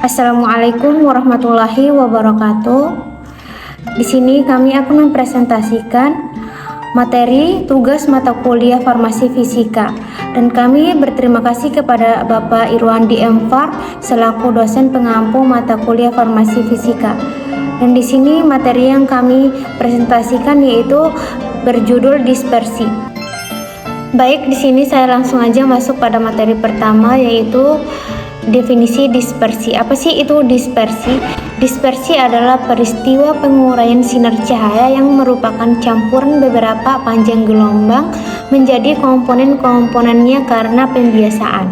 Assalamualaikum warahmatullahi wabarakatuh. Di sini kami akan mempresentasikan materi tugas mata kuliah Farmasi Fisika, dan kami berterima kasih kepada Bapak Irwandi M. Far selaku dosen pengampu mata kuliah Farmasi Fisika. Dan di sini materi yang kami presentasikan yaitu berjudul dispersi. Baik, di sini saya langsung aja masuk pada materi pertama, yaitu definisi dispersi. Apa sih itu dispersi? Dispersi adalah peristiwa penguraian sinar cahaya yang merupakan campuran beberapa panjang gelombang menjadi komponen-komponennya karena pembiasaan.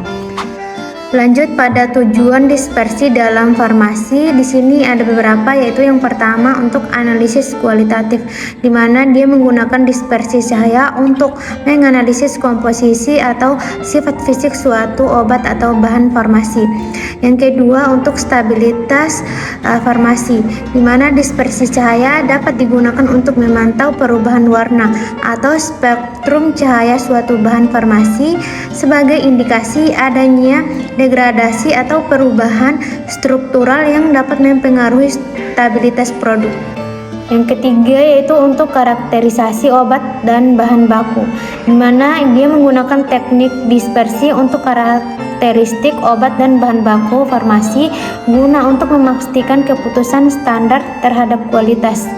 Lanjut pada tujuan dispersi dalam farmasi, di sini ada beberapa, yaitu yang pertama untuk analisis kualitatif, di mana dia menggunakan dispersi cahaya untuk menganalisis komposisi atau sifat fisik suatu obat atau bahan farmasi. Yang kedua untuk stabilitas farmasi, di mana dispersi cahaya dapat digunakan untuk memantau perubahan warna atau spektrum cahaya suatu bahan farmasi sebagai indikasi adanya degradasi atau perubahan struktural yang dapat mempengaruhi stabilitas produk. Yang ketiga yaitu untuk karakterisasi obat dan bahan baku, di mana dia menggunakan teknik dispersi untuk karakteristik obat dan bahan baku farmasi guna untuk memastikan keputusan standar terhadap kualitas.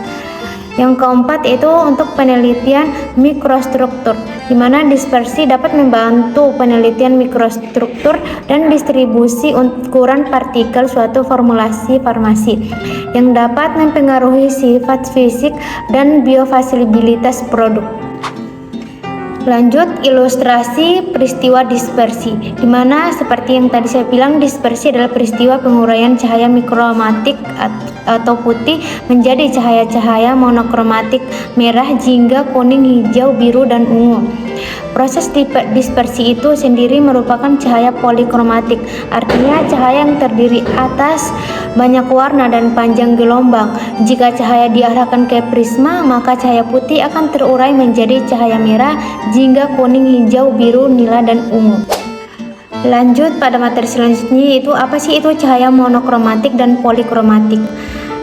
Yang keempat itu untuk penelitian mikrostruktur, di mana dispersi dapat membantu penelitian mikrostruktur dan distribusi ukuran partikel suatu formulasi farmasi yang dapat mempengaruhi sifat fisik dan biofasilibilitas produk. Lanjut, ilustrasi peristiwa dispersi, di mana seperti yang tadi saya bilang, dispersi adalah peristiwa penguraian cahaya mikromatik atau putih menjadi cahaya-cahaya monokromatik merah, jingga, kuning, hijau, biru, dan ungu. Proses dispersi itu sendiri merupakan cahaya polikromatik, artinya cahaya yang terdiri atas banyak warna dan panjang gelombang. Jika cahaya diarahkan ke prisma, maka cahaya putih akan terurai menjadi cahaya merah, jingga, kuning, hijau, biru, nila, dan ungu. Lanjut pada materi selanjutnya, yaitu apa sih itu cahaya monokromatik dan polikromatik.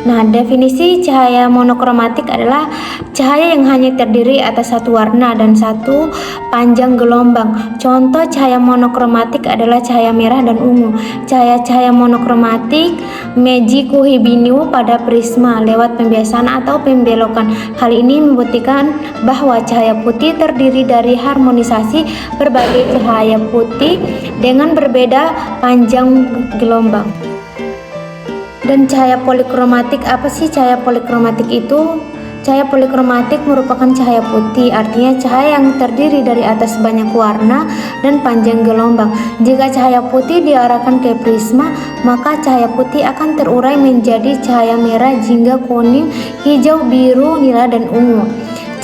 Nah, definisi cahaya monokromatik adalah cahaya yang hanya terdiri atas satu warna dan satu panjang gelombang. Contoh cahaya monokromatik adalah cahaya merah dan ungu. Cahaya-cahaya monokromatik meji kuhibiniu pada prisma lewat pembiasaan atau pembelokan. Hal ini membuktikan bahwa cahaya putih terdiri dari harmonisasi berbagai cahaya putih dengan berbeda panjang gelombang. Dan cahaya polikromatik, apa sih cahaya polikromatik itu? Cahaya polikromatik merupakan cahaya putih, artinya cahaya yang terdiri dari atas banyak warna dan panjang gelombang. Jika cahaya putih diarahkan ke prisma, maka cahaya putih akan terurai menjadi cahaya merah, jingga, kuning, hijau, biru, nila, dan ungu.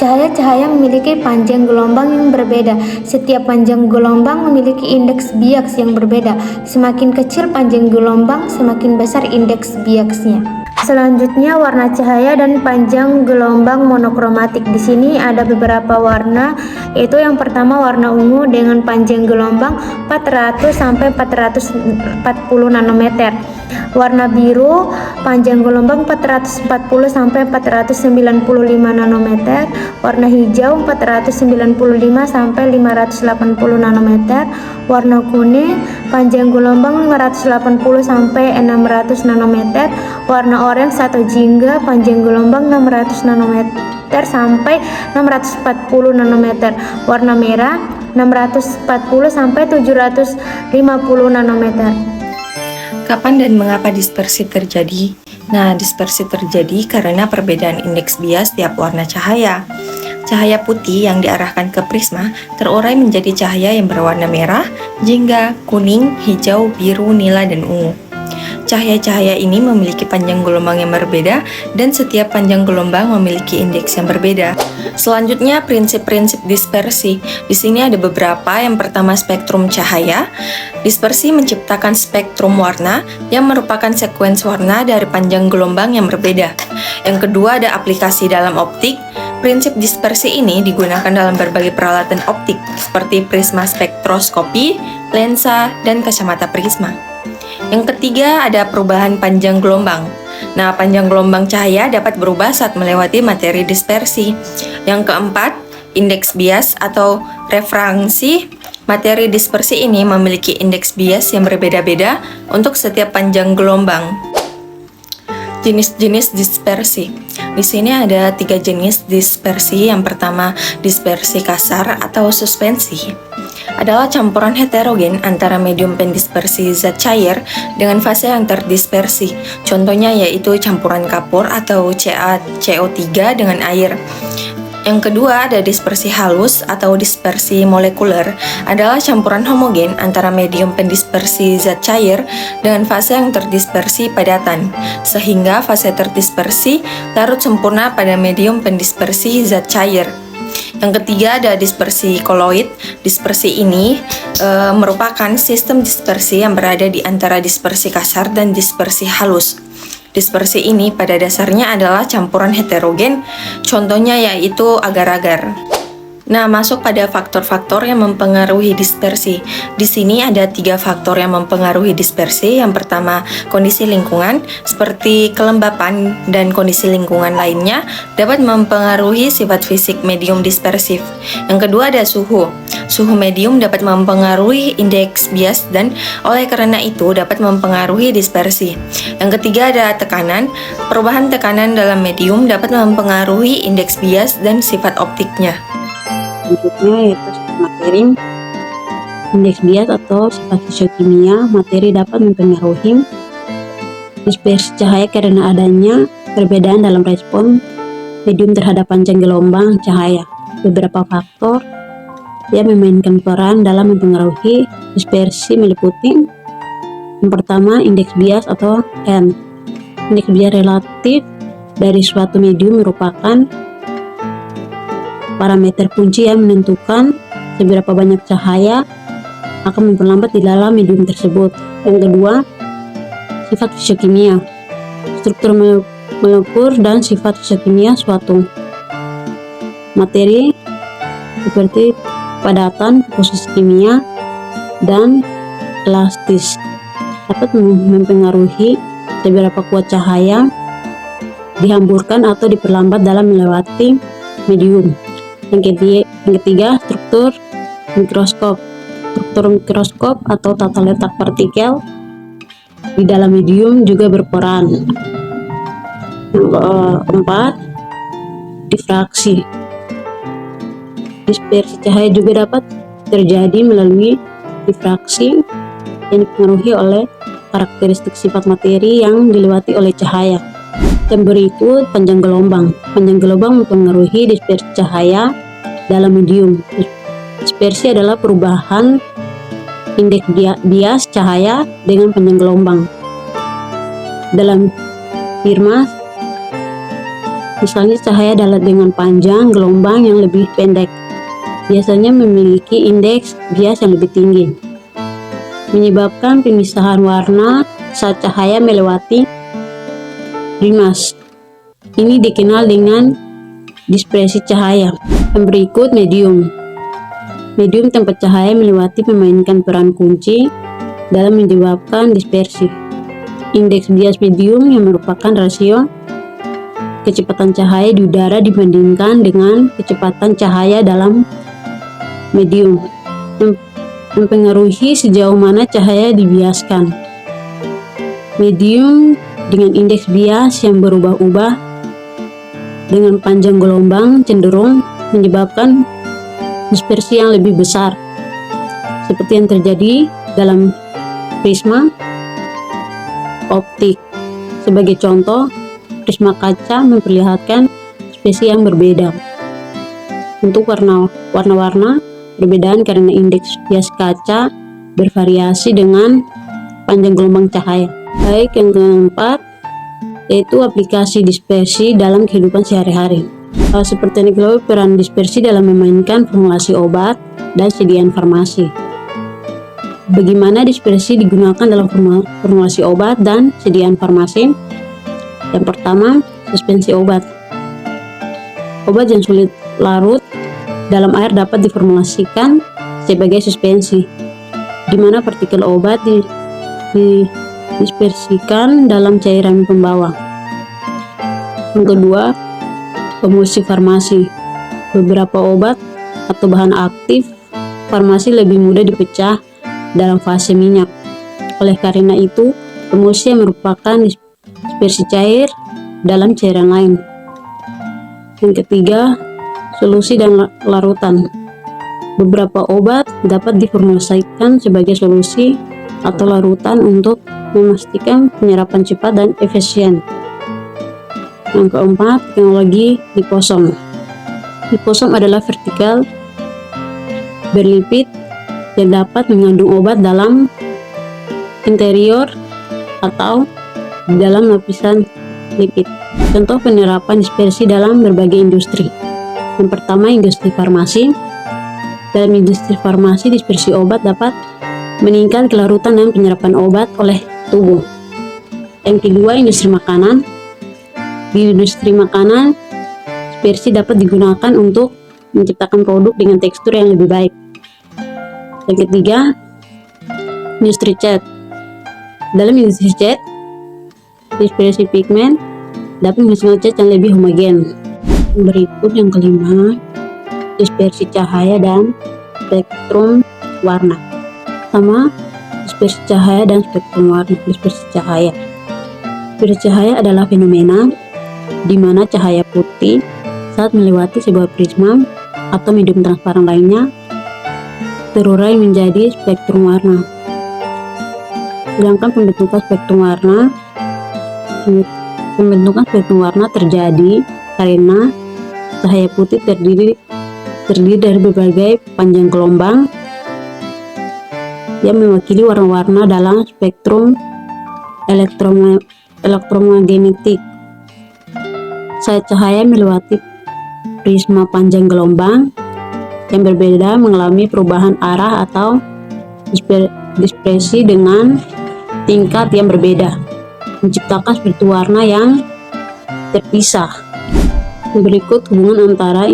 Cahaya-cahaya memiliki panjang gelombang yang berbeda. Setiap panjang gelombang memiliki indeks bias yang berbeda. Semakin kecil panjang gelombang, semakin besar indeks biasnya. Selanjutnya warna cahaya dan panjang gelombang monokromatik. Di sini ada beberapa warna, yaitu yang pertama warna ungu dengan panjang gelombang 400 sampai 440 nanometer. Warna biru panjang gelombang 440 sampai 495 nanometer. Warna hijau 495 sampai 580 nanometer. Warna kuning panjang gelombang 580 sampai 600 nanometer. Warna orange atau jingga panjang gelombang 600 nanometer sampai 640 nanometer. Warna merah 640 sampai 750 nanometer. Kapan dan mengapa dispersi terjadi? Nah, dispersi terjadi karena perbedaan indeks bias tiap warna cahaya. Cahaya putih yang diarahkan ke prisma terurai menjadi cahaya yang berwarna merah, jingga, kuning, hijau, biru, nila, dan ungu. Cahaya-cahaya ini memiliki panjang gelombang yang berbeda dan setiap panjang gelombang memiliki indeks yang berbeda. Selanjutnya, prinsip-prinsip dispersi. Di sini ada beberapa. Yang pertama, spektrum cahaya. Dispersi menciptakan spektrum warna yang merupakan sekuens warna dari panjang gelombang yang berbeda. Yang kedua, ada aplikasi dalam optik. Prinsip dispersi ini digunakan dalam berbagai peralatan optik seperti prisma spektroskopi, lensa, dan kacamata prisma. Yang ketiga ada perubahan panjang gelombang. Nah, panjang gelombang cahaya dapat berubah saat melewati materi dispersi. Yang keempat, indeks bias atau refraksi. Materi dispersi ini memiliki indeks bias yang berbeda-beda untuk setiap panjang gelombang. Jenis-jenis dispersi. Di sini ada 3 jenis dispersi. Yang pertama, dispersi kasar atau suspensi. Adalah campuran heterogen antara medium pendispersi zat cair dengan fase yang terdispersi. Contohnya yaitu campuran kapur atau CO3 dengan air. Yang kedua ada dispersi halus atau dispersi molekuler, adalah campuran homogen antara medium pendispersi zat cair dengan fase yang terdispersi padatan, sehingga fase terdispersi larut sempurna pada medium pendispersi zat cair. Yang ketiga ada dispersi koloid. Dispersi ini merupakan sistem dispersi yang berada di antara dispersi kasar dan dispersi halus. Dispersi ini pada dasarnya adalah campuran heterogen, contohnya yaitu agar-agar. Nah, masuk pada faktor-faktor yang mempengaruhi dispersi. Di sini ada 3 faktor yang mempengaruhi dispersi. Yang pertama, kondisi lingkungan, seperti kelembapan dan kondisi lingkungan lainnya dapat mempengaruhi sifat fisik medium dispersif. Yang kedua ada suhu. Suhu medium dapat mempengaruhi indeks bias dan oleh karena itu dapat mempengaruhi dispersi. Yang ketiga ada tekanan. Perubahan tekanan dalam medium dapat mempengaruhi indeks bias dan sifat optiknya. Berikutnya yaitu sifat materi. Indeks bias atau sifat fisiokimia materi dapat mempengaruhi dispersi cahaya karena adanya perbedaan dalam respon medium terhadap panjang gelombang cahaya. Beberapa faktor yang memainkan peran dalam mempengaruhi dispersi meliputi: yang pertama, indeks bias atau N. Indeks bias relatif dari suatu medium merupakan parameter kunci yang menentukan seberapa banyak cahaya akan memperlambat di dalam medium tersebut. Yang kedua, sifat fisiokimia, struktur molekul dan sifat fisiokimia suatu materi seperti padatan, posisi kimia, dan elastis dapat mempengaruhi seberapa kuat cahaya dihamburkan atau diperlambat dalam melewati medium. Yang ketiga, struktur mikroskop. Struktur mikroskop atau tata letak partikel di dalam medium juga berperan. Yang keempat, difraksi. Dispersi cahaya juga dapat terjadi melalui difraksi yang dipengaruhi oleh karakteristik sifat materi yang dilewati oleh cahaya. Dan berikut panjang gelombang. Panjang gelombang mempengaruhi dispersi cahaya dalam medium. Dispersi adalah perubahan indeks bias cahaya dengan panjang gelombang. Dalam firma, misalnya cahaya dengan panjang gelombang yang lebih pendek biasanya memiliki indeks bias yang lebih tinggi, menyebabkan pemisahan warna saat cahaya melewati rimas. Ini dikenal dengan dispersi cahaya. Yang berikut medium. Medium tempat cahaya melewati memainkan peran kunci dalam menyebabkan dispersi. Indeks bias medium yang merupakan rasio kecepatan cahaya di udara dibandingkan dengan kecepatan cahaya dalam medium, mempengaruhi sejauh mana cahaya dibiaskan. Medium dengan indeks bias yang berubah-ubah dengan panjang gelombang cenderung menyebabkan dispersi yang lebih besar, seperti yang terjadi dalam prisma optik. Sebagai contoh, prisma kaca memperlihatkan dispersi yang berbeda. Untuk warna-warna, perbedaan karena indeks bias kaca bervariasi dengan panjang gelombang cahaya. Baik, yang keempat yaitu aplikasi dispersi dalam kehidupan sehari-hari. Seperti yang diketahui, peran dispersi dalam memainkan formulasi obat dan sediaan farmasi. Bagaimana dispersi digunakan dalam formulasi obat dan sediaan farmasi? Yang pertama, suspensi obat. Obat yang sulit larut dalam air dapat diformulasikan sebagai suspensi, di mana partikel obat dispersikan dalam cairan pembawa. Yang kedua, emulsi farmasi. Beberapa obat atau bahan aktif farmasi lebih mudah dipecah dalam fase minyak. Oleh karena itu, emulsi merupakan dispersi cair dalam cairan lain. Yang ketiga, solusi dan larutan. Beberapa obat dapat diformulasikan sebagai solusi atau larutan untuk memastikan penyerapan cepat dan efisien. Yang keempat, teknologi liposom. Liposom adalah vertikal berlipid yang dapat mengandung obat dalam interior atau di dalam lapisan lipid. Contoh penerapan dispersi dalam berbagai industri. Yang pertama, industri farmasi. Dalam industri farmasi, dispersi obat dapat meningkatkan kelarutan dan penyerapan obat oleh tubuh. Yang kedua, industri makanan. Di industri makanan, dispersi dapat digunakan untuk menciptakan produk dengan tekstur yang lebih baik. Yang ketiga, industri cat. Dalam industri cat, dispersi pigmen dapat menghasilkan cat yang lebih homogen. Berikut yang kelima, dispersi cahaya dan spektrum warna. Pertama, dispersi cahaya dan spektrum warna. Dispersi cahaya. Dispersi cahaya adalah fenomena di mana cahaya putih saat melewati sebuah prisma atau medium transparan lainnya terurai menjadi spektrum warna. Sedangkan pembentukan spektrum warna terjadi karena cahaya putih terdiri dari berbagai panjang gelombang yang mewakili warna-warna dalam spektrum elektromagnetik. Saat cahaya melewati prisma panjang gelombang yang berbeda mengalami perubahan arah atau dispersi dengan tingkat yang berbeda, menciptakan spektrum warna yang terpisah. Berikut hubungan antara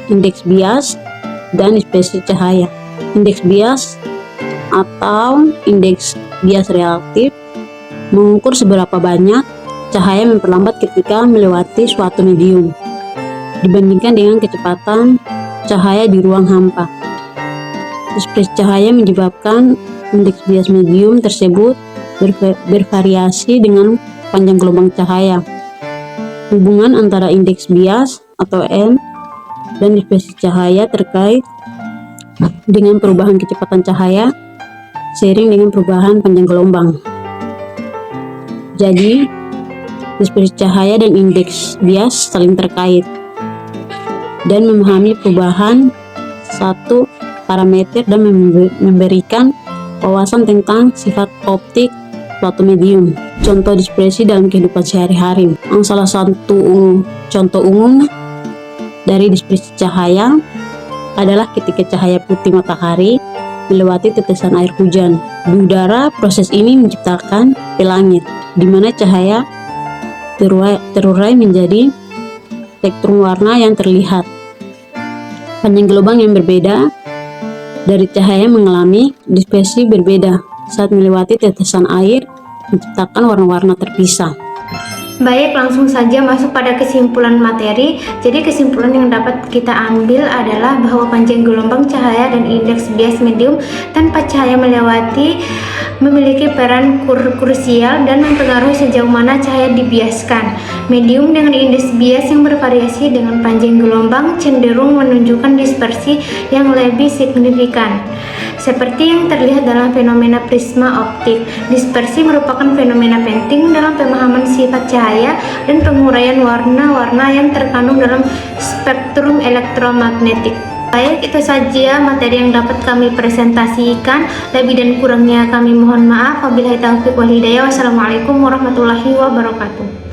indeks bias dan dispersi cahaya. Indeks bias atau indeks bias reaktif mengukur seberapa banyak cahaya memperlambat ketika melewati suatu medium dibandingkan dengan kecepatan cahaya di ruang hampa. Dispersi cahaya menyebabkan indeks bias medium tersebut bervariasi dengan panjang gelombang cahaya. Hubungan antara indeks bias atau N dan dispersi cahaya terkait dengan perubahan kecepatan cahaya seiring dengan perubahan panjang gelombang. Jadi, dispersi cahaya dan indeks bias saling terkait. Dan memahami perubahan satu parameter dan memberikan wawasan tentang sifat optik suatu medium. Contoh dispersi dalam kehidupan sehari-hari. Salah satu contoh umum dari dispersi cahaya adalah ketika cahaya putih matahari melewati tetesan air hujan. Di udara, proses ini menciptakan pelangit, di mana cahaya terurai menjadi spektrum warna yang terlihat. Panjang gelombang yang berbeda dari cahaya mengalami dispersi berbeda saat melewati tetesan air, menciptakan warna-warna terpisah. Baik, langsung saja masuk pada kesimpulan materi. Jadi kesimpulan yang dapat kita ambil adalah bahwa panjang gelombang cahaya dan indeks bias medium tanpa cahaya melewati memiliki peran krusial dan mempengaruhi sejauh mana cahaya dibiaskan. Medium dengan indeks bias yang bervariasi dengan panjang gelombang cenderung menunjukkan dispersi yang lebih signifikan. Seperti yang terlihat dalam fenomena prisma optik, dispersi merupakan fenomena penting dalam pemahaman sifat cahaya dan penguraian warna-warna yang terkandung dalam spektrum elektromagnetik. Baik, itu saja materi yang dapat kami presentasikan. Lebih dan kurangnya kami mohon maaf. Wabillahi taufiq wal hidayah. Wassalamualaikum warahmatullahi wabarakatuh.